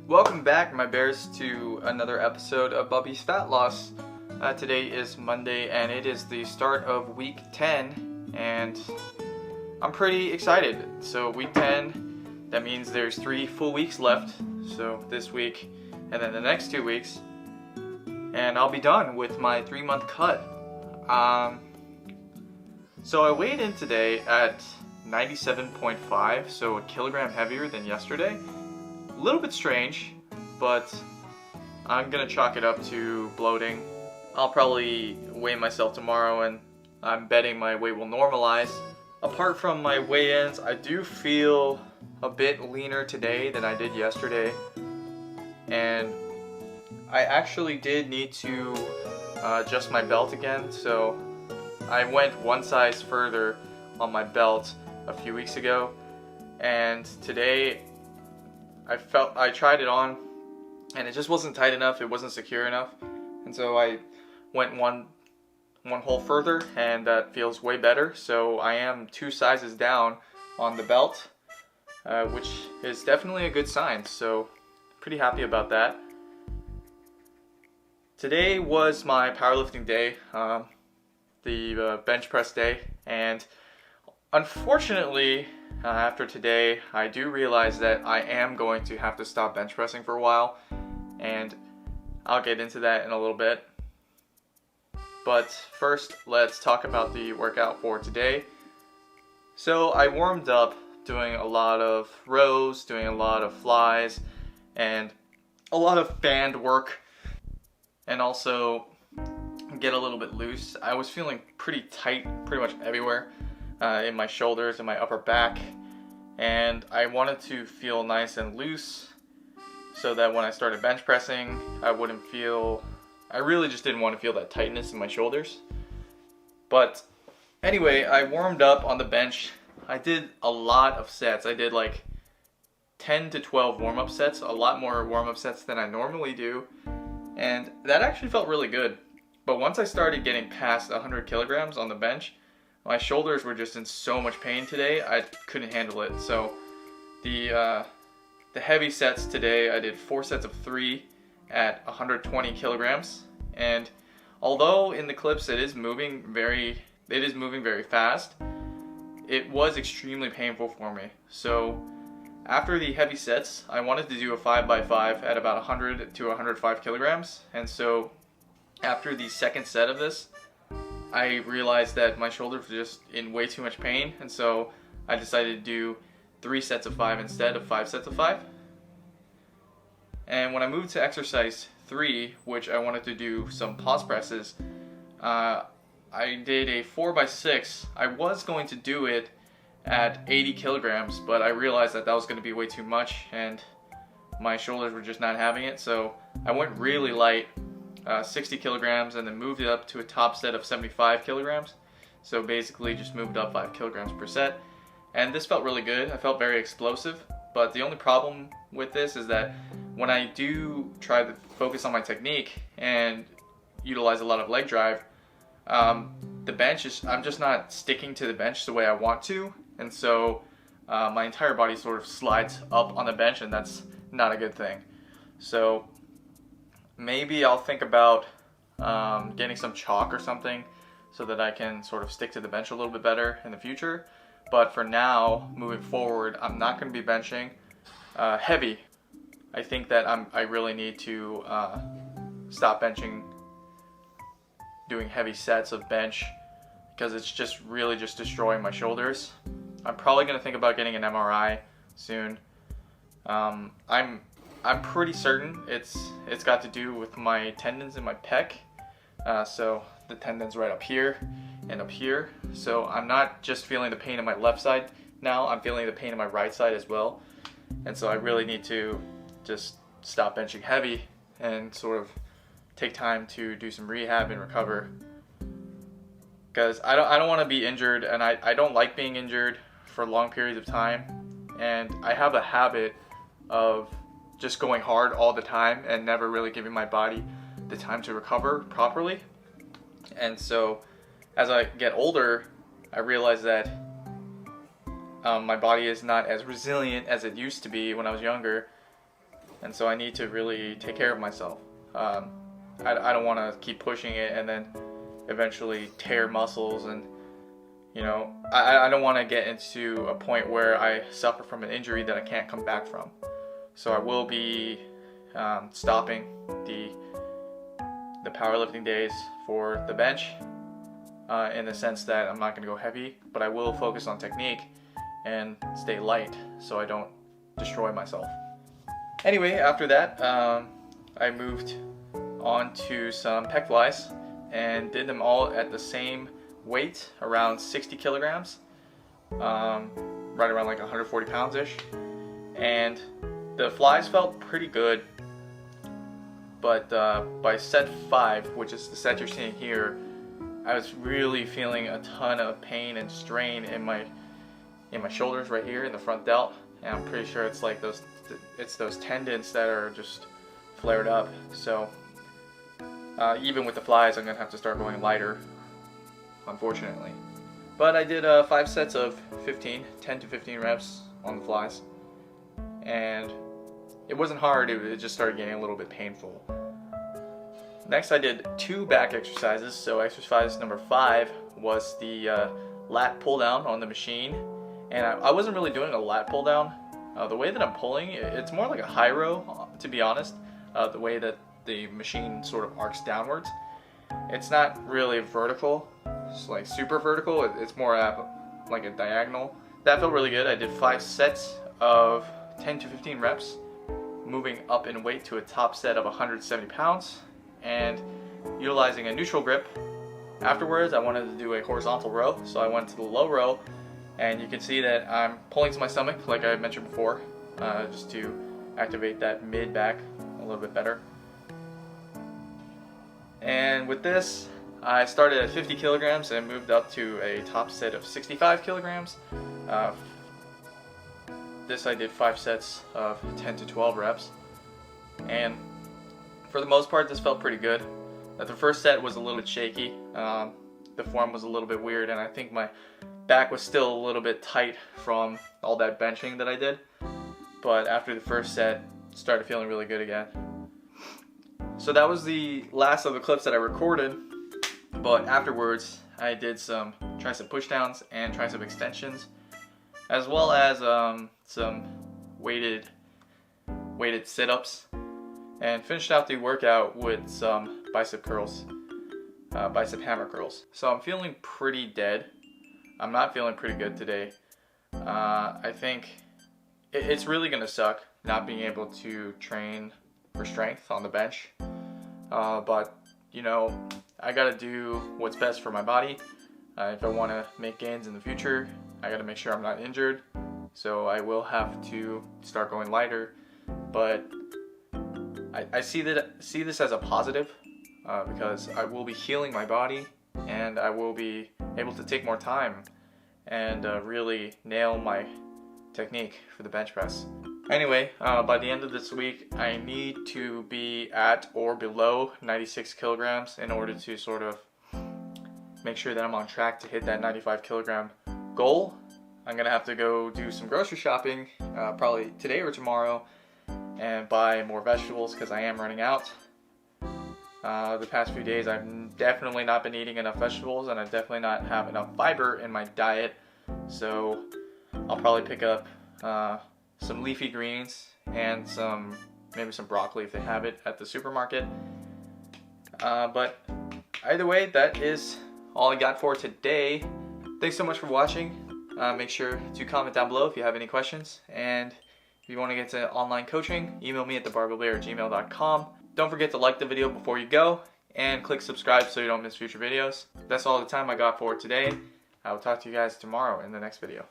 Welcome back, my bears, to another episode of Bubby's Fat Loss. Today is Monday, and it is the start of week 10, and I'm pretty excited. So week 10, that means there's 3 full weeks left, so this week and then the next 2 weeks, and I'll be done with my 3-month cut. So I weighed in today at 97.5, so a kilogram heavier than yesterday. A little bit strange, but I'm gonna chalk it up to bloating. I'll probably weigh myself tomorrow, and I'm betting my weight will normalize. Apart from my weigh-ins, I do feel a bit leaner today than I did yesterday, and I actually did need to adjust my belt again, so I went one size further on my belt a few weeks ago, and today I tried it on and it just wasn't tight enough, it wasn't secure enough, and so I went one hole further, and that feels way better. So I am 2 sizes down on the belt, which is definitely a good sign, so pretty happy about that. Today was my powerlifting day, the bench press day, and unfortunately after today I do realize that I am going to have to stop bench pressing for a while, and I'll get into that in a little bit. But first, let's talk about the workout for today. So I warmed up doing a lot of rows, doing a lot of flies, and a lot of band work, and also get a little bit loose. I was feeling pretty tight pretty much everywhere, in my shoulders and my upper back, and I wanted to feel nice and loose so that when I started bench pressing I really just didn't want to feel that tightness in my shoulders. But anyway, I warmed up on the bench. I did a lot of sets. I did like 10 to 12 warm-up sets, a lot more warm-up sets than I normally do, and that actually felt really good. But once I started getting past 100 kilograms on the bench, my shoulders were just in so much pain today, I couldn't handle it. So the heavy sets today, I did 4 sets of 3 at 120 kilograms. And although in the clips it is moving very fast, it was extremely painful for me. So after the heavy sets, I wanted to do a 5x5 at about 100 to 105 kilograms. And so after the second set of this, I realized that my shoulders were just in way too much pain, and so I decided to do 3 sets of 5 instead of 5 sets of 5. And when I moved to exercise 3, which I wanted to do some pause presses, I did a 4x6. I was going to do it at 80 kilograms, but I realized that was going to be way too much, and my shoulders were just not having it, so I went really light, 60 kilograms, and then moved it up to a top set of 75 kilograms. So basically just moved up 5 kilograms per set, and this felt really good. I felt very explosive, but the only problem with this is that when I do try to focus on my technique and utilize a lot of leg drive, the bench I'm just not sticking to the bench the way I want to, and so my entire body sort of slides up on the bench, and that's not a good thing. So maybe I'll think about getting some chalk or something so that I can sort of stick to the bench a little bit better in the future. But for now, moving forward, I'm not going to be benching heavy. I think that I really need to stop benching, doing heavy sets of bench, because it's just really just destroying my shoulders. I'm probably going to think about getting an MRI soon. I'm pretty certain it's got to do with my tendons in my pec. So the tendons right up here and up here. So I'm not just feeling the pain in my left side now, I'm feeling the pain in my right side as well. And so I really need to just stop benching heavy and sort of take time to do some rehab and recover. Because I don't want to be injured, and I don't like being injured for long periods of time. And I have a habit of just going hard all the time and never really giving my body the time to recover properly. And so as I get older, I realize that my body is not as resilient as it used to be when I was younger, and so I need to really take care of myself. I don't want to keep pushing it and then eventually tear muscles, and you know, I don't want to get into a point where I suffer from an injury that I can't come back from. So I will be stopping the powerlifting days for the bench in the sense that I'm not going to go heavy, but I will focus on technique and stay light so I don't destroy myself. Anyway, after that, I moved on to some pec flies and did them all at the same weight, around 60 kilograms, right around like 140 pounds-ish. And the flies felt pretty good, but by set 5, which is the set you're seeing here, I was really feeling a ton of pain and strain in my shoulders right here in the front delt, and I'm pretty sure it's like those tendons that are just flared up. So even with the flies, I'm gonna have to start going lighter, unfortunately. But I did 5 sets of 10 to 15 reps on the flies, and it wasn't hard, it just started getting a little bit painful. Next, I did 2 back exercises. So exercise number 5 was the lat pull down on the machine, and I wasn't really doing a lat pull down. The way that I'm pulling, it's more like a high row, to be honest. The way that the machine sort of arcs downwards, it's not really vertical. It's like super vertical. It's more like a diagonal. That felt really good. I did 5 sets of 10 to 15 reps, moving up in weight to a top set of 170 pounds. And utilizing a neutral grip. Afterwards, I wanted to do a horizontal row, so I went to the low row, and you can see that I'm pulling to my stomach, like I mentioned before, just to activate that mid back a little bit better. And with this, I started at 50 kilograms and moved up to a top set of 65 kilograms. This I did 5 sets of 10 to 12 reps, and for the most part, this felt pretty good. The first set was a little bit shaky. The form was a little bit weird, and I think my back was still a little bit tight from all that benching that I did. But after the first set, started feeling really good again. So that was the last of the clips that I recorded. But afterwards, I did some tricep pushdowns and tricep extensions, as well as some weighted sit-ups. And finished out the workout with some bicep curls, bicep hammer curls. So I'm feeling pretty dead. I'm not feeling pretty good today. I think it's really gonna suck not being able to train for strength on the bench. But you know, I gotta do what's best for my body. If I want to make gains in the future, I gotta make sure I'm not injured. So I will have to start going lighter, but I see this as a positive because I will be healing my body, and I will be able to take more time and really nail my technique for the bench press. Anyway, by the end of this week, I need to be at or below 96 kilograms in order to sort of make sure that I'm on track to hit that 95 kilogram goal. I'm gonna have to go do some grocery shopping probably today or tomorrow, and buy more vegetables because I am running out. The past few days I've definitely not been eating enough vegetables, and I definitely not have enough fiber in my diet, so I'll probably pick up some leafy greens and maybe some broccoli if they have it at the supermarket. But either way, that is all I got for today. Thanks so much for watching. Make sure to comment down below if you have any questions, and if you want to get to online coaching, email me at thebarbellbear@gmail.com. Don't forget to like the video before you go, and click subscribe so you don't miss future videos. That's all the time I got for today. I will talk to you guys tomorrow in the next video.